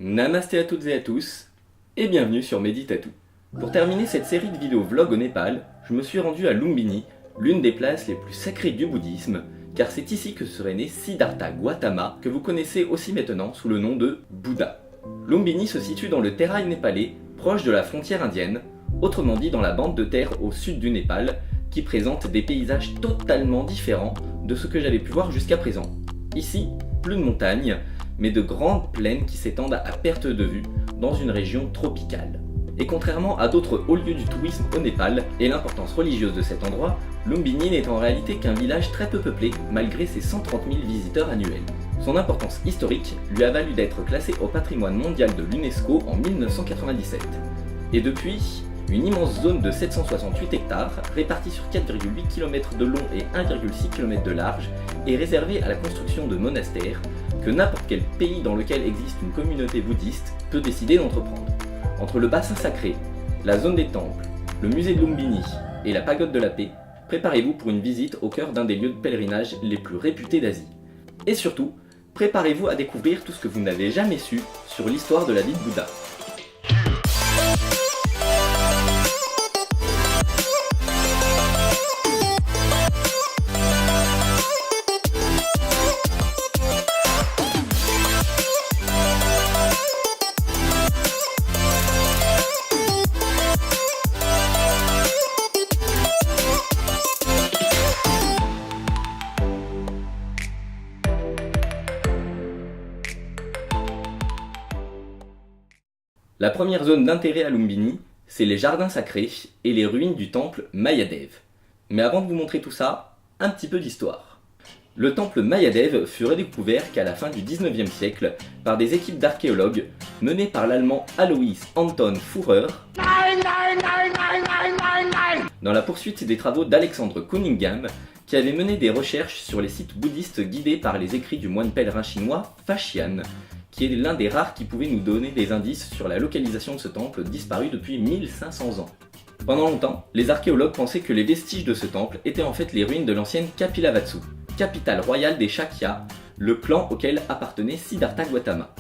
Namasté à toutes et à tous, et bienvenue sur Meditatou. Pour terminer cette série de vidéos vlog au Népal, je me suis rendu à Lumbini, l'une des places les plus sacrées du bouddhisme, car c'est ici que serait né Siddhartha Gautama, que vous connaissez aussi maintenant sous le nom de Bouddha. Lumbini se situe dans le Terai népalais, proche de la frontière indienne, autrement dit dans la bande de terre au sud du Népal, qui présente des paysages totalement différents de ce que j'avais pu voir jusqu'à présent. Ici, plus de montagnes, mais de grandes plaines qui s'étendent à perte de vue dans une région tropicale. Et contrairement à d'autres hauts lieux du tourisme au Népal et l'importance religieuse de cet endroit, Lumbini n'est en réalité qu'un village très peu peuplé malgré ses 130 000 visiteurs annuels. Son importance historique lui a valu d'être classé au patrimoine mondial de l'UNESCO en 1997. Et depuis, une immense zone de 768 hectares, répartie sur 4,8 km de long et 1,6 km de large, est réservée à la construction de monastères que n'importe quel pays dans lequel existe une communauté bouddhiste peut décider d'entreprendre. Entre le bassin sacré, la zone des temples, le musée de Lumbini et la pagode de la paix, préparez-vous pour une visite au cœur d'un des lieux de pèlerinage les plus réputés d'Asie. Et surtout, préparez-vous à découvrir tout ce que vous n'avez jamais su sur l'histoire de la vie de Bouddha. La première zone d'intérêt à Lumbini, c'est les jardins sacrés et les ruines du temple Mayadev. Mais avant de vous montrer tout ça, un petit peu d'histoire. Le temple Mayadev fut redécouvert qu'à la fin du 19e siècle par des équipes d'archéologues menées par l'allemand Alois Anton Führer dans la poursuite des travaux d'Alexandre Cunningham qui avait mené des recherches sur les sites bouddhistes guidés par les écrits du moine pèlerin chinois Faxian, qui est l'un des rares qui pouvait nous donner des indices sur la localisation de ce temple disparu depuis 1500 ans. Pendant longtemps, les archéologues pensaient que les vestiges de ce temple étaient en fait les ruines de l'ancienne Kapilavatthu, capitale royale des Shakyas, le clan auquel appartenait Siddhartha Gautama.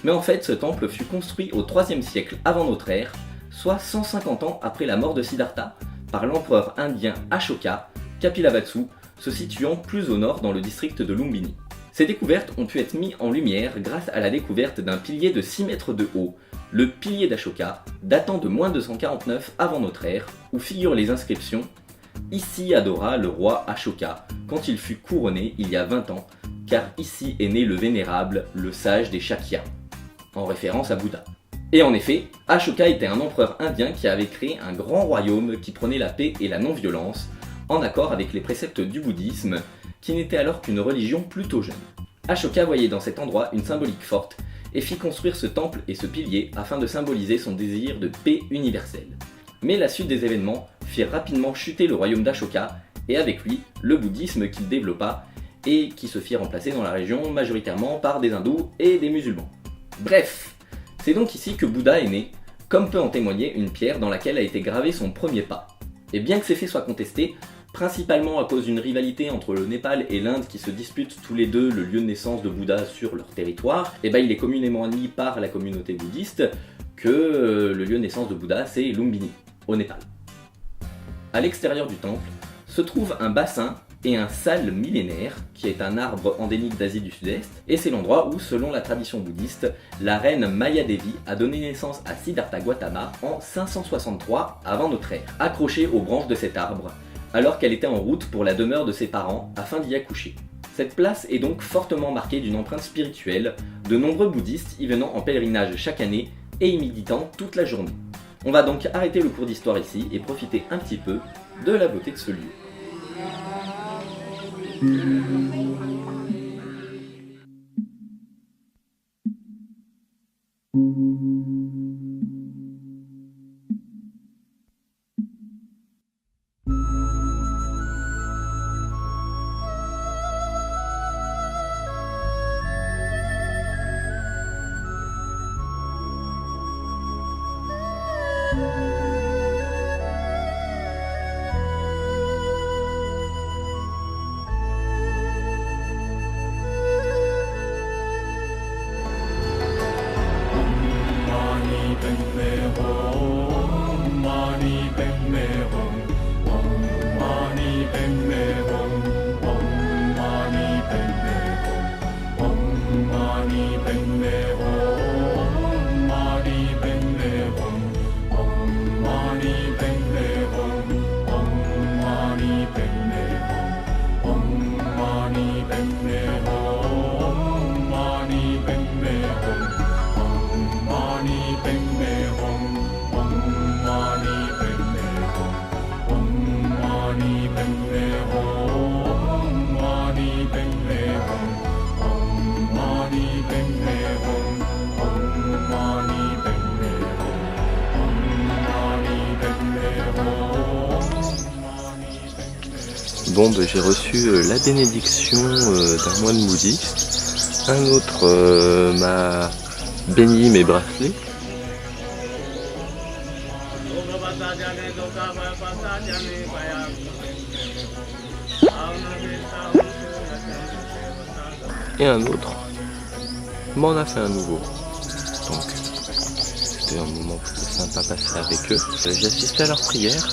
Mais en fait, ce temple fut construit au 3e siècle avant notre ère, soit 150 ans après la mort de Siddhartha, par l'empereur indien Ashoka, Kapilavatthu se situant plus au nord dans le district de Lumbini. Ces découvertes ont pu être mises en lumière grâce à la découverte d'un pilier de 6 mètres de haut, le pilier d'Ashoka, datant de moins 249 avant notre ère, où figurent les inscriptions « Ici adora le roi Ashoka quand il fut couronné il y a 20 ans, car ici est né le vénérable, le sage des Shakyas », en référence à Bouddha. Et en effet, Ashoka était un empereur indien qui avait créé un grand royaume qui prenait la paix et la non-violence, en accord avec les préceptes du bouddhisme, qui n'était alors qu'une religion plutôt jeune. Ashoka voyait dans cet endroit une symbolique forte et fit construire ce temple et ce pilier afin de symboliser son désir de paix universelle. Mais la suite des événements fit rapidement chuter le royaume d'Ashoka et avec lui le bouddhisme qu'il développa et qui se fit remplacer dans la région majoritairement par des hindous et des musulmans. Bref, c'est donc ici que Bouddha est né, comme peut en témoigner une pierre dans laquelle a été gravé son premier pas. Et bien que ces faits soient contestés, principalement à cause d'une rivalité entre le Népal et l'Inde qui se disputent tous les deux le lieu de naissance de Bouddha sur leur territoire, et il est communément admis par la communauté bouddhiste que le lieu de naissance de Bouddha c'est Lumbini, au Népal. À l'extérieur du temple se trouve un bassin et un sal millénaire, qui est un arbre endémique d'Asie du Sud-Est, et c'est l'endroit où, selon la tradition bouddhiste, la reine Mayadevi a donné naissance à Siddhartha Gautama en 563 avant notre ère, accrochée aux branches de cet arbre, alors qu'elle était en route pour la demeure de ses parents afin d'y accoucher. Cette place est donc fortement marquée d'une empreinte spirituelle, de nombreux bouddhistes y venant en pèlerinage chaque année et y méditant toute la journée. On va donc arrêter le cours d'histoire ici et profiter un petit peu de la beauté de ce lieu. Bon, j'ai reçu la bénédiction d'un moine bouddhiste. Un autre m'a béni mes bracelets. Et un autre m'en a fait un nouveau. Donc, c'était un moment plutôt sympa passé avec eux. J'ai assisté à leur prière.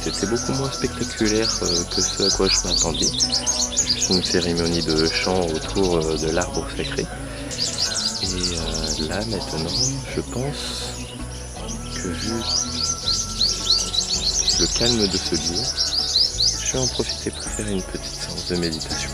C'était beaucoup moins spectaculaire que ce à quoi je m'attendais. Juste une cérémonie de chant autour de l'arbre sacré. Et là, maintenant, je pense que vu le calme de ce lieu, je vais en profiter pour faire une petite séance de méditation.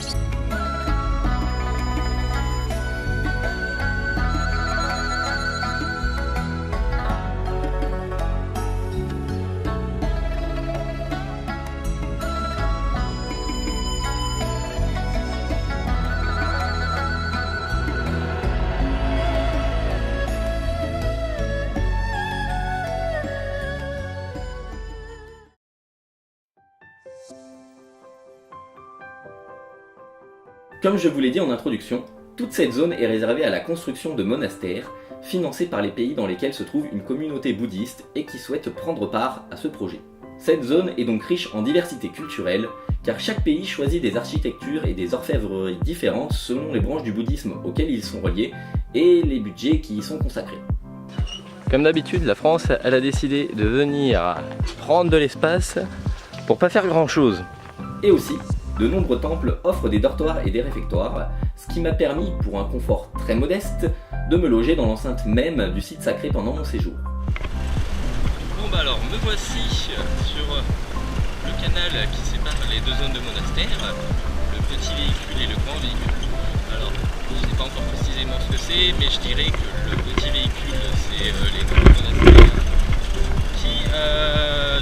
Comme je vous l'ai dit en introduction, toute cette zone est réservée à la construction de monastères, financés par les pays dans lesquels se trouve une communauté bouddhiste et qui souhaite prendre part à ce projet. Cette zone est donc riche en diversité culturelle, car chaque pays choisit des architectures et des orfèvreries différentes selon les branches du bouddhisme auxquelles ils sont reliés et les budgets qui y sont consacrés. Comme d'habitude, la France, elle a décidé de venir prendre de l'espace pour pas faire grand chose. Et aussi, de nombreux temples offrent des dortoirs et des réfectoires, ce qui m'a permis, pour un confort très modeste, de me loger dans l'enceinte même du site sacré pendant mon séjour. Bon alors, me voici sur le canal qui sépare les deux zones de monastère, le petit véhicule et le grand véhicule. Alors, je ne sais pas encore précisément ce que c'est, mais je dirais que le petit véhicule, c'est les deux monastères qui,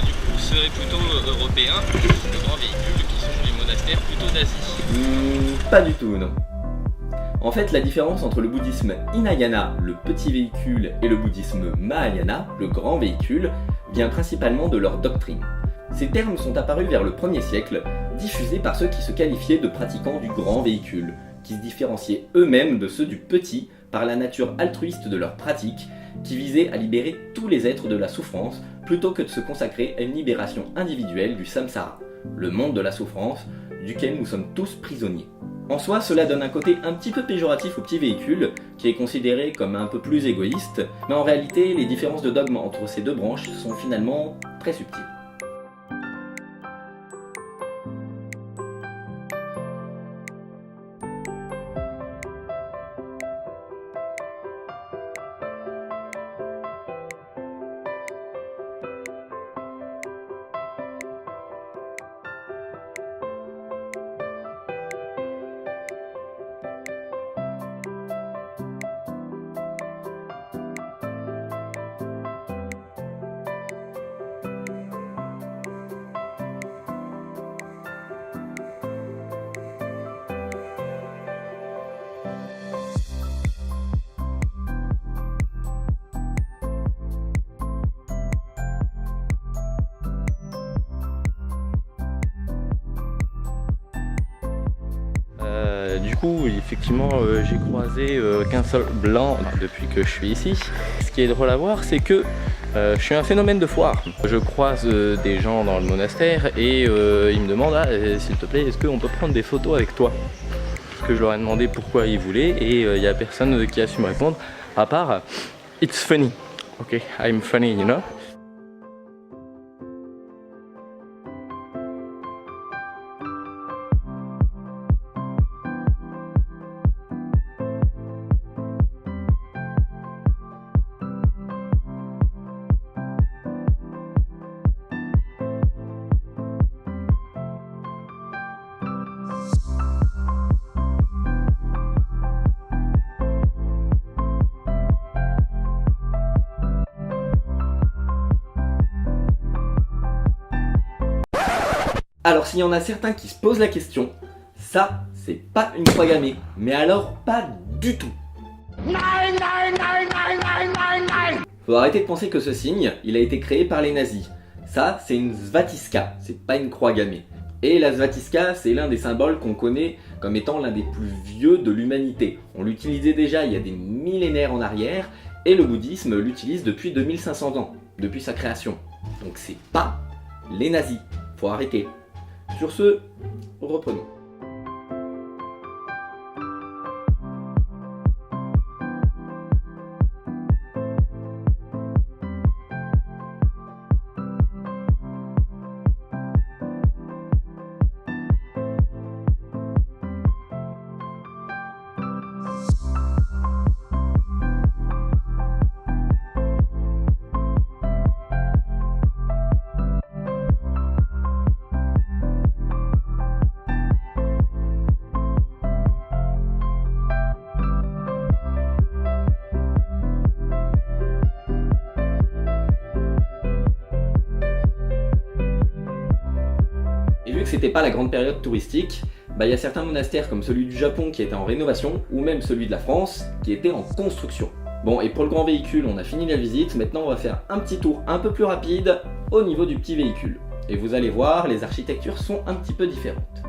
du coup, seraient plutôt européens, le grand véhicule qui sont les monastères plutôt d'Asie. Pas du tout, non. En fait, la différence entre le bouddhisme Hinayana, le petit véhicule, et le bouddhisme Mahayana, le grand véhicule, vient principalement de leur doctrine. Ces termes sont apparus vers le 1er siècle, diffusés par ceux qui se qualifiaient de pratiquants du grand véhicule, qui se différenciaient eux-mêmes de ceux du petit par la nature altruiste de leur pratique, qui visait à libérer tous les êtres de la souffrance, plutôt que de se consacrer à une libération individuelle du samsara, le monde de la souffrance, duquel nous sommes tous prisonniers. En soi, cela donne un côté un petit peu péjoratif au petit véhicule, qui est considéré comme un peu plus égoïste, mais en réalité, les différences de dogme entre ces deux branches sont finalement très subtiles. Du coup, effectivement, j'ai croisé qu'un seul blanc depuis que je suis ici. Ce qui est drôle à voir, c'est que je suis un phénomène de foire. Je croise des gens dans le monastère et ils me demandent s'il te plaît, est-ce qu'on peut prendre des photos avec toi? Que je leur ai demandé pourquoi ils voulaient et il n'y a personne qui a su me répondre à part it's funny. Ok, I'm funny, you know. Alors s'il y en a certains qui se posent la question, ça c'est pas une croix gammée, mais alors pas du tout. Faut arrêter de penser que ce signe, il a été créé par les nazis. Ça c'est une svastika, c'est pas une croix gammée. Et la Svastika, c'est l'un des symboles qu'on connaît comme étant l'un des plus vieux de l'humanité. On l'utilisait déjà il y a des millénaires en arrière, et le bouddhisme l'utilise depuis 2500 ans, depuis sa création. Donc c'est pas les nazis, faut arrêter. Sur ce, reprenons. Et vu que c'était pas la grande période touristique, il y a certains monastères comme celui du Japon qui était en rénovation, ou même celui de la France qui était en construction. Bon, et pour le grand véhicule, on a fini la visite, maintenant on va faire un petit tour un peu plus rapide au niveau du petit véhicule. Et vous allez voir, les architectures sont un petit peu différentes.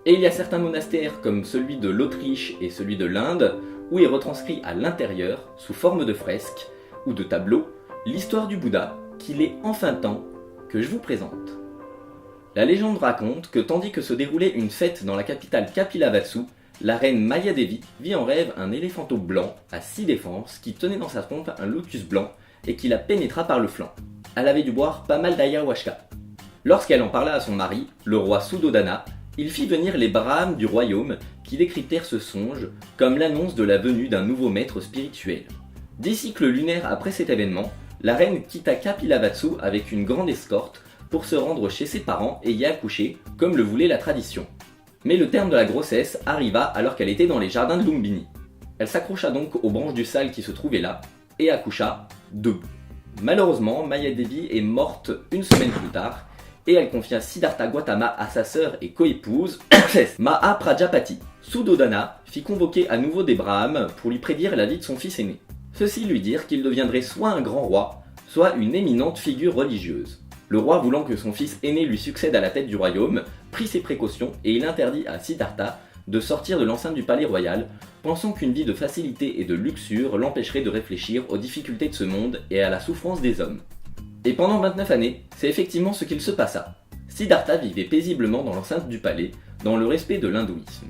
Et il y a certains monastères comme celui de l'Autriche et celui de l'Inde où est retranscrit à l'intérieur, sous forme de fresques ou de tableaux, l'histoire du Bouddha qu'il est enfin temps que je vous présente. La légende raconte que tandis que se déroulait une fête dans la capitale Kapilavatthu, la reine Maya Devi vit en rêve un éléphanteau blanc à 6 défenses qui tenait dans sa trompe un lotus blanc et qui la pénétra par le flanc. Elle avait dû boire pas mal d'ayahuasca. Lorsqu'elle en parla à son mari, le roi Suddhodana, il fit venir les brahmes du royaume qui décryptèrent ce songe comme l'annonce de la venue d'un nouveau maître spirituel. 10 cycles lunaires après cet événement, la reine quitta Kapilavatthu avec une grande escorte pour se rendre chez ses parents et y accoucher, comme le voulait la tradition. Mais le terme de la grossesse arriva alors qu'elle était dans les jardins de Lumbini. Elle s'accrocha donc aux branches du sal qui se trouvaient là et accoucha debout. Malheureusement, Maya Devi est morte une semaine plus tard et elle confia Siddhartha Gautama à sa sœur et coépouse Maha Prajapati. Suddhodana fit convoquer à nouveau des brahmes pour lui prédire la vie de son fils aîné. Ceux-ci lui dirent qu'il deviendrait soit un grand roi, soit une éminente figure religieuse. Le roi, voulant que son fils aîné lui succède à la tête du royaume, prit ses précautions et il interdit à Siddhartha de sortir de l'enceinte du palais royal, pensant qu'une vie de facilité et de luxure l'empêcherait de réfléchir aux difficultés de ce monde et à la souffrance des hommes. Et pendant 29 années, c'est effectivement ce qu'il se passa. Siddhartha vivait paisiblement dans l'enceinte du palais, dans le respect de l'hindouisme.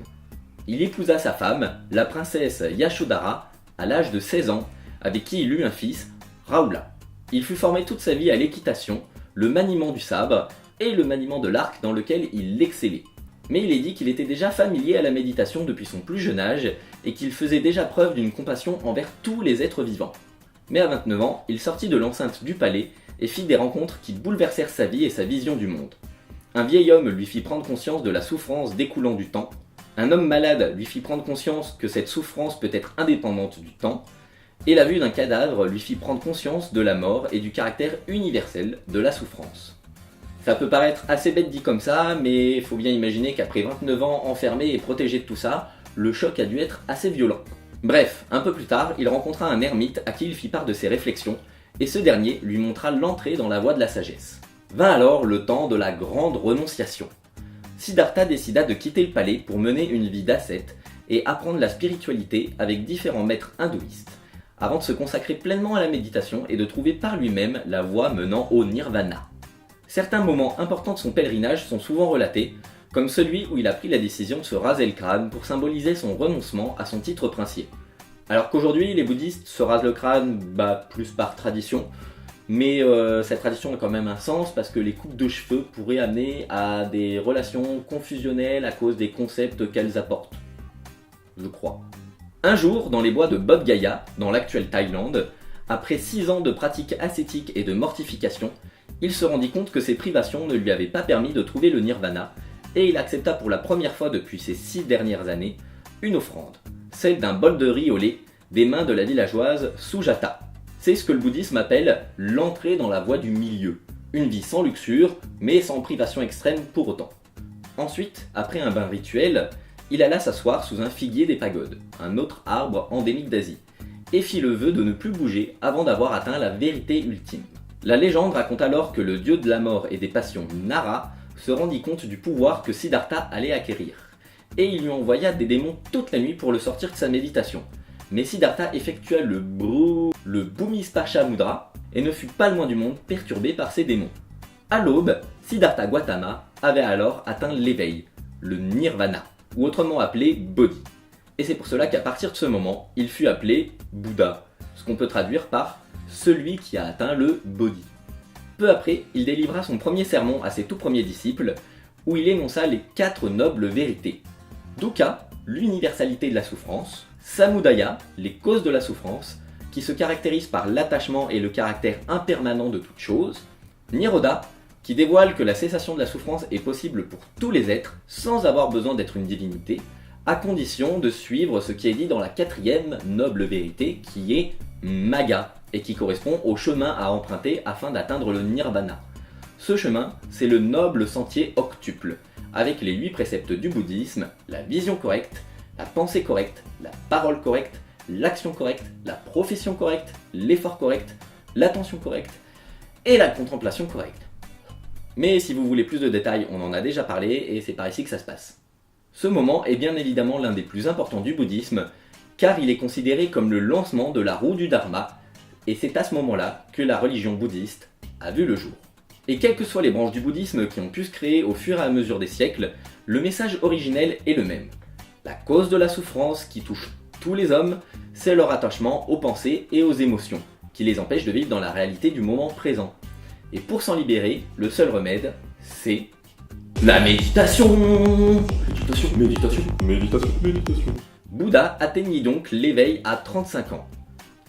Il épousa sa femme, la princesse Yashodhara, à l'âge de 16 ans, avec qui il eut un fils, Rahula. Il fut formé toute sa vie à l'équitation, le maniement du sabre et le maniement de l'arc dans lequel il excellait. Mais il est dit qu'il était déjà familier à la méditation depuis son plus jeune âge et qu'il faisait déjà preuve d'une compassion envers tous les êtres vivants. Mais à 29 ans, il sortit de l'enceinte du palais et fit des rencontres qui bouleversèrent sa vie et sa vision du monde. Un vieil homme lui fit prendre conscience de la souffrance découlant du temps, Un homme malade lui fit prendre conscience que cette souffrance peut être indépendante du temps, et la vue d'un cadavre lui fit prendre conscience de la mort et du caractère universel de la souffrance. Ça peut paraître assez bête dit comme ça, mais faut bien imaginer qu'après 29 ans enfermé et protégé de tout ça, le choc a dû être assez violent. Bref, un peu plus tard, il rencontra un ermite à qui il fit part de ses réflexions, et ce dernier lui montra l'entrée dans la voie de la sagesse. Vint alors le temps de la grande renonciation. Siddhartha décida de quitter le palais pour mener une vie d'ascète et apprendre la spiritualité avec différents maîtres hindouistes, avant de se consacrer pleinement à la méditation et de trouver par lui-même la voie menant au nirvana. Certains moments importants de son pèlerinage sont souvent relatés, comme celui où il a pris la décision de se raser le crâne pour symboliser son renoncement à son titre princier. Alors qu'aujourd'hui, les bouddhistes se rasent le crâne plus par tradition, mais cette tradition a quand même un sens parce que les coupes de cheveux pourraient amener à des relations confusionnelles à cause des concepts qu'elles apportent. Je crois. Un jour, dans les bois de Bodh Gaya, dans l'actuelle Thaïlande, après 6 ans de pratique ascétique et de mortification, il se rendit compte que ces privations ne lui avaient pas permis de trouver le nirvana, et il accepta pour la première fois depuis ces 6 dernières années une offrande, celle d'un bol de riz au lait des mains de la villageoise Sujata. C'est ce que le bouddhisme appelle l'entrée dans la voie du milieu, une vie sans luxure, mais sans privation extrême pour autant. Ensuite, après un bain rituel, il alla s'asseoir sous un figuier des pagodes, un autre arbre endémique d'Asie, et fit le vœu de ne plus bouger avant d'avoir atteint la vérité ultime. La légende raconte alors que le dieu de la mort et des passions Nara se rendit compte du pouvoir que Siddhartha allait acquérir, et il lui envoya des démons toute la nuit pour le sortir de sa méditation. Mais Siddhartha effectua le Bhumispasha Mudra et ne fut pas le moins du monde perturbé par ces démons. À l'aube, Siddhartha Gautama avait alors atteint l'éveil, le nirvana, ou autrement appelé Bodhi. Et c'est pour cela qu'à partir de ce moment, il fut appelé Bouddha, ce qu'on peut traduire par celui qui a atteint le Bodhi. Peu après, il délivra son premier sermon à ses tout premiers disciples, où il énonça les 4 nobles vérités. Dukkha, l'universalité de la souffrance, Samudaya, les causes de la souffrance, qui se caractérisent par l'attachement et le caractère impermanent de toute chose, Nirodha, qui dévoile que la cessation de la souffrance est possible pour tous les êtres sans avoir besoin d'être une divinité, à condition de suivre ce qui est dit dans la 4e noble vérité, qui est Magga, et qui correspond au chemin à emprunter afin d'atteindre le nirvana. Ce chemin, c'est le noble sentier octuple, avec les 8 préceptes du bouddhisme, la vision correcte, la pensée correcte, la parole correcte, l'action correcte, la profession correcte, l'effort correct, l'attention correcte et la contemplation correcte. Mais si vous voulez plus de détails, on en a déjà parlé et c'est par ici que ça se passe. Ce moment est bien évidemment l'un des plus importants du bouddhisme, car il est considéré comme le lancement de la roue du Dharma, et c'est à ce moment-là que la religion bouddhiste a vu le jour. Et quelles que soient les branches du bouddhisme qui ont pu se créer au fur et à mesure des siècles, le message originel est le même. La cause de la souffrance qui touche tous les hommes, c'est leur attachement aux pensées et aux émotions, qui les empêchent de vivre dans la réalité du moment présent. Et pour s'en libérer, le seul remède, c'est la méditation. Méditation. Bouddha atteignit donc l'éveil à 35 ans.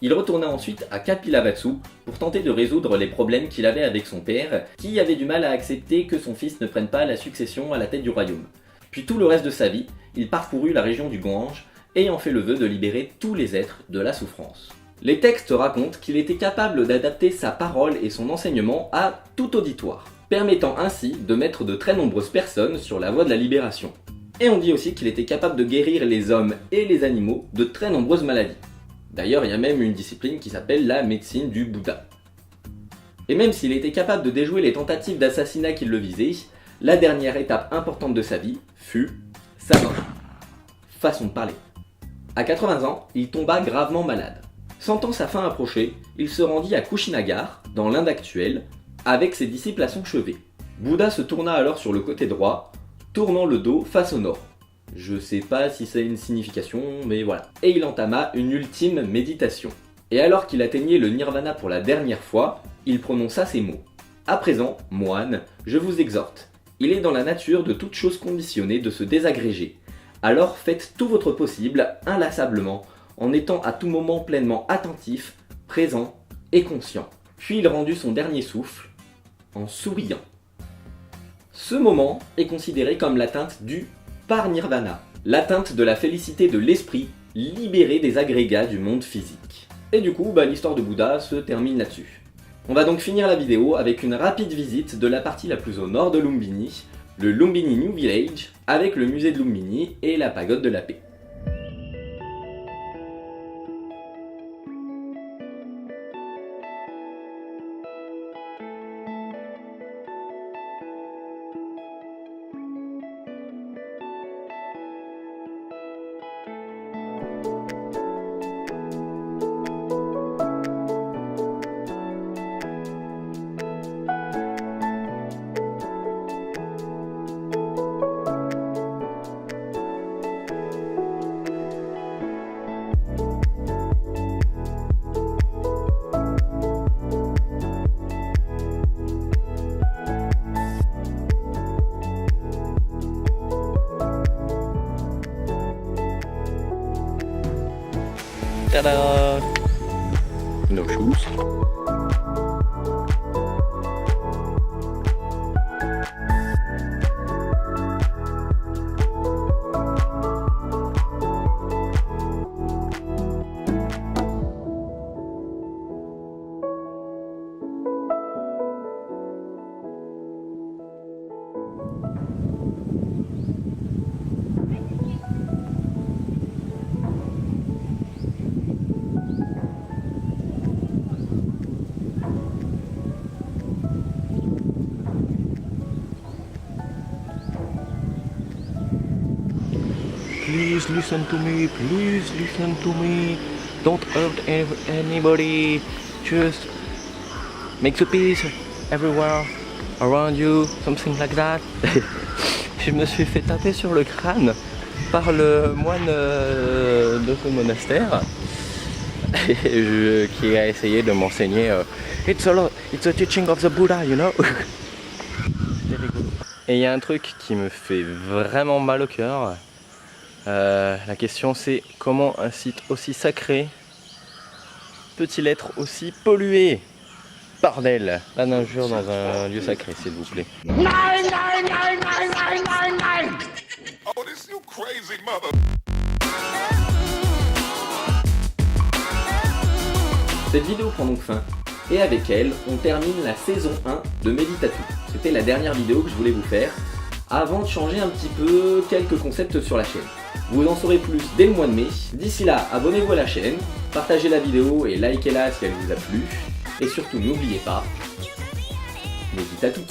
Il retourna ensuite à Kapilavatthu pour tenter de résoudre les problèmes qu'il avait avec son père, qui avait du mal à accepter que son fils ne prenne pas la succession à la tête du royaume. Puis tout le reste de sa vie, il parcourut la région du Gange, ayant fait le vœu de libérer tous les êtres de la souffrance. Les textes racontent qu'il était capable d'adapter sa parole et son enseignement à tout auditoire, permettant ainsi de mettre de très nombreuses personnes sur la voie de la libération. Et on dit aussi qu'il était capable de guérir les hommes et les animaux de très nombreuses maladies. D'ailleurs, il y a même une discipline qui s'appelle la médecine du Bouddha. Et même s'il était capable de déjouer les tentatives d'assassinat qui le visaient, la dernière étape importante de sa vie fut sa mort. Façon de parler. À 80 ans, il tomba gravement malade. Sentant sa fin approcher, il se rendit à Kushinagar, dans l'Inde actuelle, avec ses disciples à son chevet. Bouddha se tourna alors sur le côté droit, tournant le dos face au nord. Je sais pas si ça a une signification, mais voilà. Et il entama une ultime méditation. Et alors qu'il atteignait le nirvana pour la dernière fois, il prononça ces mots. À présent, moine, je vous exhorte. Il est dans la nature de toute chose conditionnée de se désagréger. Alors faites tout votre possible, inlassablement, en étant à tout moment pleinement attentif, présent et conscient. Puis il rendit son dernier souffle en souriant. Ce moment est considéré comme l'atteinte du par-nirvana, l'atteinte de la félicité de l'esprit, libérée des agrégats du monde physique. Et du coup, l'histoire de Bouddha se termine là-dessus. On va donc finir la vidéo avec une rapide visite de la partie la plus au nord de Lumbini, le Lumbini New Village, avec le musée de Lumbini et la pagode de la paix. Tada! No shoes. Please listen to me, please listen to me. Don't hurt anybody. Just make the peace everywhere around you, something like that. Je me suis fait taper sur le crâne par le moine de ce monastère qui a essayé de m'enseigner it's a teaching of the Buddha, you know. C'était rigolo. Et il y a un truc qui me fait vraiment mal au cœur. La question c'est comment un site aussi sacré peut-il être aussi pollué? Bordel! Pas d'injure dans un lieu sacré, s'il vous plaît. Oh, this you crazy mother. Cette vidéo prend donc fin, et avec elle, on termine la saison 1 de Meditatou. C'était la dernière vidéo que je voulais vous faire, avant de changer un petit peu quelques concepts sur la chaîne. Vous en saurez plus dès le mois de mai. D'ici là, abonnez-vous à la chaîne, partagez la vidéo et likez-la si elle vous a plu. Et surtout, n'oubliez pas, Meditatou.